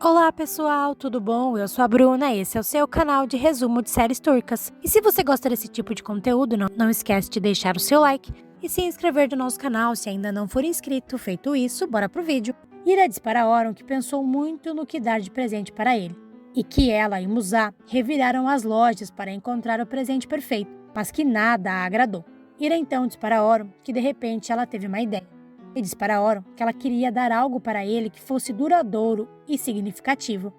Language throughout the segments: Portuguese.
Olá pessoal, tudo bom? Eu sou a Bruna, esse é o seu canal de resumo de séries turcas. E se você gosta desse tipo de conteúdo, não esquece de deixar o seu like e se inscrever no nosso canal se ainda não for inscrito. Feito isso, bora pro vídeo. Ira diz para Oron que pensou muito no que dar de presente para ele, e que ela e Musa reviraram as lojas para encontrar o presente perfeito, mas que nada a agradou. Ira então diz para Oron que de repente ela teve uma ideia. E diz para Oron que ela queria dar algo para ele que fosse duradouro e significativo.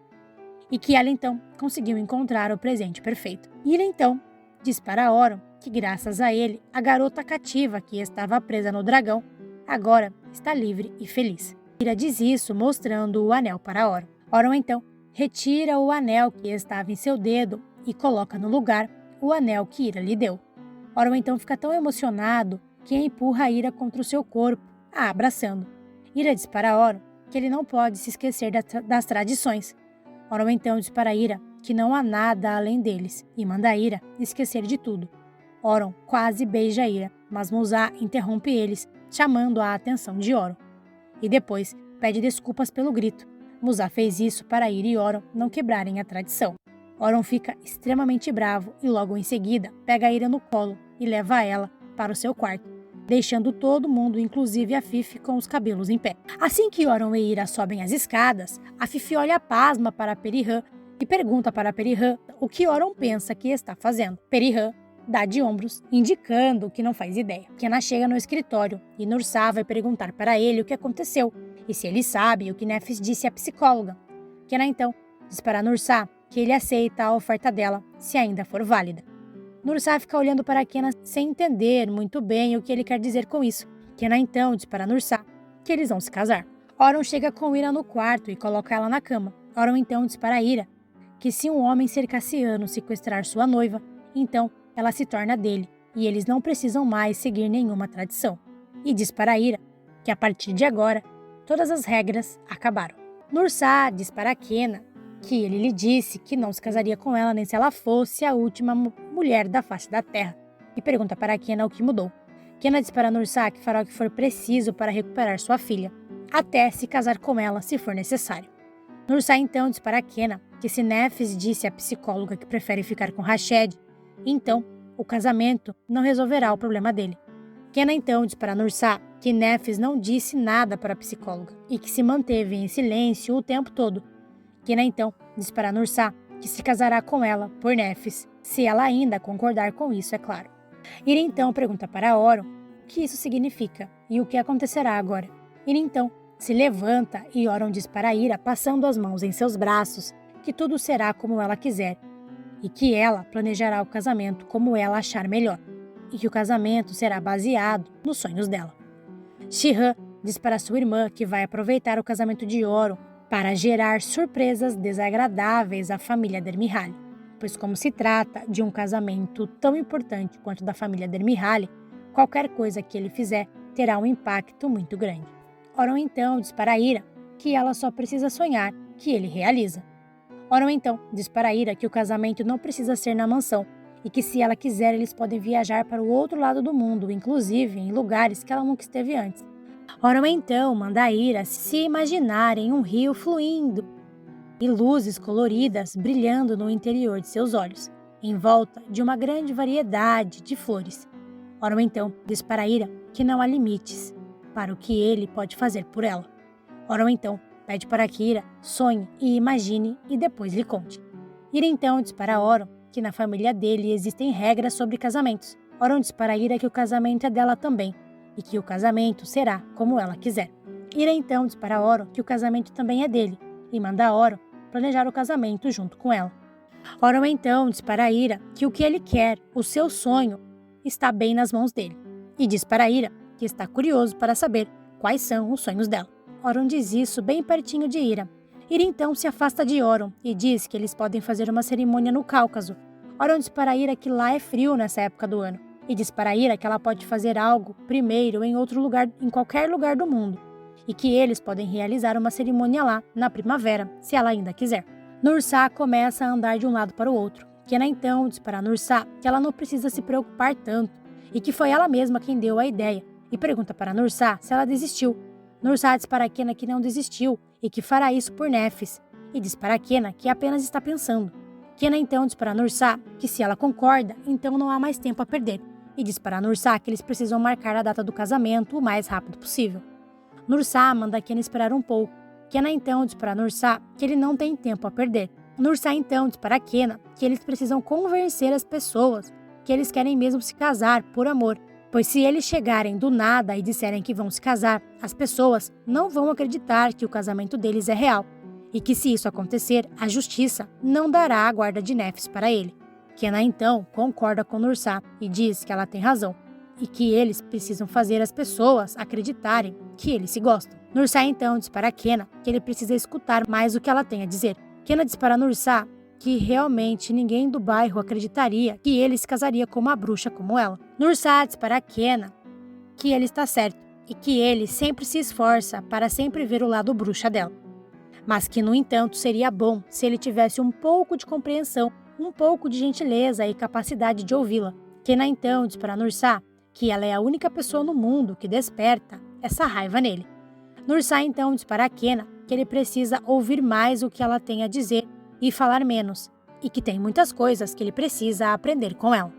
E que ela então conseguiu encontrar o presente perfeito. Ira então diz para Oron que graças a ele, a garota cativa que estava presa no dragão agora está livre e feliz. Ira diz isso mostrando o anel para Oron. Oron então retira o anel que estava em seu dedo e coloca no lugar o anel que Ira lhe deu. Oron então fica tão emocionado que empurra Ira contra o seu corpo, a abraçando. Ira diz para Oron que ele não pode se esquecer das tradições. Oron então diz para Ira que não há nada além deles e manda Ira esquecer de tudo. Oron quase beija Ira, mas Musa interrompe eles, chamando a atenção de Oron. E depois pede desculpas pelo grito. Musa fez isso para Ira e Oron não quebrarem a tradição. Oron fica extremamente bravo e logo em seguida pega Ira no colo e leva ela para o seu quarto, deixando todo mundo, inclusive a Fifi, com os cabelos em pé. Assim que Oron e Ira sobem as escadas, a Fifi olha pasma para Perihan e pergunta para Perihan o que Oron pensa que está fazendo. Perihan dá de ombros, indicando que não faz ideia. Kenna chega no escritório e Nursá vai perguntar para ele o que aconteceu e se ele sabe o que Nefis disse à psicóloga. Kenna então diz para Nursá que ele aceita a oferta dela, se ainda for válida. Nursá fica olhando para Kenna sem entender muito bem o que ele quer dizer com isso. Kenna então diz para Nursá que eles vão se casar. Oron chega com Ira no quarto e coloca ela na cama. Oron então diz para Ira que se um homem circassiano sequestrar sua noiva, então ela se torna dele e eles não precisam mais seguir nenhuma tradição. E diz para Ira que a partir de agora, todas as regras acabaram. Nursá diz para Kenna que ele lhe disse que não se casaria com ela nem se ela fosse a última mulher da face da terra, e pergunta para Kenna o que mudou. Kenna diz para Nursá que fará o que for preciso para recuperar sua filha, até se casar com ela se for necessário. Nursá então diz para Kenna que se Nefis disse à psicóloga que prefere ficar com Rashed, então o casamento não resolverá o problema dele. Kenna então diz para Nursá que Nefis não disse nada para a psicóloga e que se manteve em silêncio o tempo todo. Kenna então diz para Nursá que se casará com ela por Nefis, se ela ainda concordar com isso, é claro. Ira então pergunta para Oron o que isso significa e o que acontecerá agora. Ira então se levanta e Oron diz para Ira, passando as mãos em seus braços, que tudo será como ela quiser e que ela planejará o casamento como ela achar melhor e que o casamento será baseado nos sonhos dela. Shihan diz para sua irmã que vai aproveitar o casamento de Oron para gerar surpresas desagradáveis à família Dermihal, pois como se trata de um casamento tão importante quanto da família Dermihal, qualquer coisa que ele fizer terá um impacto muito grande. Oron então diz para Ira que ela só precisa sonhar, que ele realiza. Oron então diz para Ira que o casamento não precisa ser na mansão e que se ela quiser eles podem viajar para o outro lado do mundo, inclusive em lugares que ela nunca esteve antes. Oron então manda Ira se imaginar em um rio fluindo e luzes coloridas brilhando no interior de seus olhos, em volta de uma grande variedade de flores. Oron então diz para Ira que não há limites para o que ele pode fazer por ela. Oron então pede para que Ira sonhe e imagine e depois lhe conte. Ira então diz para Oron que na família dele existem regras sobre casamentos. Oron diz para Ira que o casamento é dela também e que o casamento será como ela quiser. Ira então diz para Oron que o casamento também é dele e manda Oron planejar o casamento junto com ela. Oron então diz para Ira que o que ele quer, o seu sonho, está bem nas mãos dele e diz para Ira que está curioso para saber quais são os sonhos dela. Oron diz isso bem pertinho de Ira. Ira então se afasta de Oron e diz que eles podem fazer uma cerimônia no Cáucaso. Oron diz para Ira que lá é frio nessa época do ano e diz para Ira que ela pode fazer algo primeiro em outro lugar, em qualquer lugar do mundo, e que eles podem realizar uma cerimônia lá na primavera, se ela ainda quiser. Nursá começa a andar de um lado para o outro. Kenna então diz para Nursá que ela não precisa se preocupar tanto e que foi ela mesma quem deu a ideia, e pergunta para Nursá se ela desistiu. Nursá diz para Kenna que não desistiu e que fará isso por Nefis, e diz para Kena que apenas está pensando. Kena então diz para Nursa que se ela concorda, então não há mais tempo a perder, e diz para Nursa que eles precisam marcar a data do casamento o mais rápido possível. Nursa manda Kena esperar um pouco. Kena então diz para Nursa que ele não tem tempo a perder. Nursa então diz para Kena que eles precisam convencer as pessoas que eles querem mesmo se casar por amor, pois se eles chegarem do nada e disserem que vão se casar, as pessoas não vão acreditar que o casamento deles é real, e que se isso acontecer, a justiça não dará a guarda de Nefes para ele. Kena então concorda com Nursa e diz que ela tem razão, e que eles precisam fazer as pessoas acreditarem que eles se gostam. Nursa então diz para Kena que ele precisa escutar mais o que ela tem a dizer. Kena diz para Nursa que realmente ninguém do bairro acreditaria que ele se casaria com uma bruxa como ela. Nursa diz para Kena que ele está certo e que ele sempre se esforça para sempre ver o lado bruxa dela. Mas que, no entanto, seria bom se ele tivesse um pouco de compreensão, um pouco de gentileza e capacidade de ouvi-la. Kena então diz para Nursa que ela é a única pessoa no mundo que desperta essa raiva nele. Nursa então diz para Kena que ele precisa ouvir mais o que ela tem a dizer e falar menos, e que tem muitas coisas que ele precisa aprender com ela.